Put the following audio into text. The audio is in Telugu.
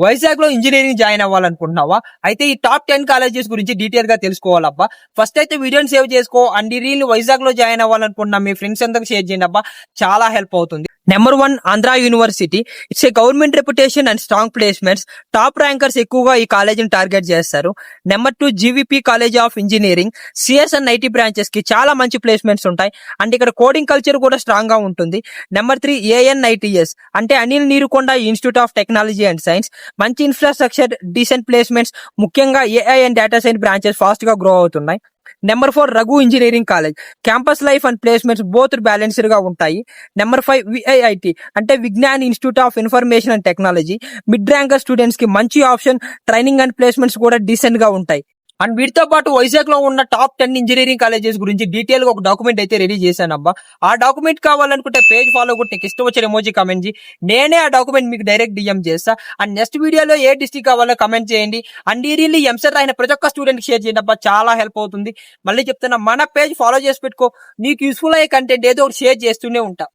వైజాగ్ లో ఇంజనీరింగ్ జాయిన్ అవ్వాలనుకుంటున్నావా? అయితే ఈ టాప్ 10 కాలేజెస్ గురించి డీటెయిల్ గా తెలుసుకోవాలబ్బా. ఫస్ట్ అయితే వీడియోని సేవ్ చేసుకో అండ్ ఈ రీల్ వైజాగ్ లో జాయిన్ అవ్వాలనుకుంటున్నా మీ ఫ్రెండ్స్ అందరికి షేర్ చేయండి అబ్బా. చాలా హెల్ప్ అవుతుంది. Number 1 Andhra university. It's a government reputation and strong placements. Top rankers ఎక్కువగా ఈ కాలేజీని టార్గెట్ చేస్తారు. Number 2 GVP college of engineering. CS and IT branches కి చాలా మంచి ప్లేస్మెంట్స్ ఉంటాయి అండ్ ఇక్కడ కోడింగ్ కల్చర్ కూడా స్ట్రాంగ్ గా ఉంటుంది. నెంబర్ 3 ఏఎన్ఐటిఎస్ అంటే Anil Neerukonda institute of technology and science. మంచి ఇన్ఫ్రాస్ట్రక్చర్, డీసెంట్ ప్లేస్మెంట్స్, ముఖ్యంగా AI and data science branches fast గా గ్రో అవుతున్నాయి. Number 4 Raghu engineering college. Campus life and placements both balanced గా ఉంటాయి. నెంబర్ 5 విఐఐటి అంటే Vignan institute of information and technology. Mid ranker students కి మంచి ఆప్షన్, ట్రైనింగ్ అండ్ ప్లేస్మెంట్స్ కూడా డీసెంట్ గా ఉంటాయి. అండ్ వీటితో పాటు వైజాగ్ లో ఉన్న టాప్ 10 ఇంజనీరింగ్ కాలేజెస్ గురించి డీటెయిల్ గా ఒక డాక్యుమెంట్ అయితే రెడీ చేశాను అబ్బా. ఆ డాక్యుమెంట్ కావాలనుకుంటే పేజ్ ఫాలో కొట్టి నీకు ఇష్టం వచ్చిన ఎమోజీ కమెంట్ చేయి. నేనే ఆ డాక్యుమెంట్ మీకు డైరెక్ట్ డిఎం చేస్తా. అండ్ నెక్స్ట్ వీడియోలో ఏ డిస్ట్రిక్ట్ కావాలో కమెంట్ చేయండి. అండ్ ఈ రీల్ ఎంసెట్ అయిన ప్రతి ఒక్క స్టూడెంట్ షేర్ చేయండి అబ్బా. చాలా హెల్ప్ అవుతుంది. మళ్ళీ చెప్తున్నా, మన పేజ్ ఫాలో చేసి పెట్టుకో. నీకు యూస్ఫుల్ అయ్యే కంటెంట్ ఏదో ఒకటి షేర్ చేస్తూనే ఉంటా.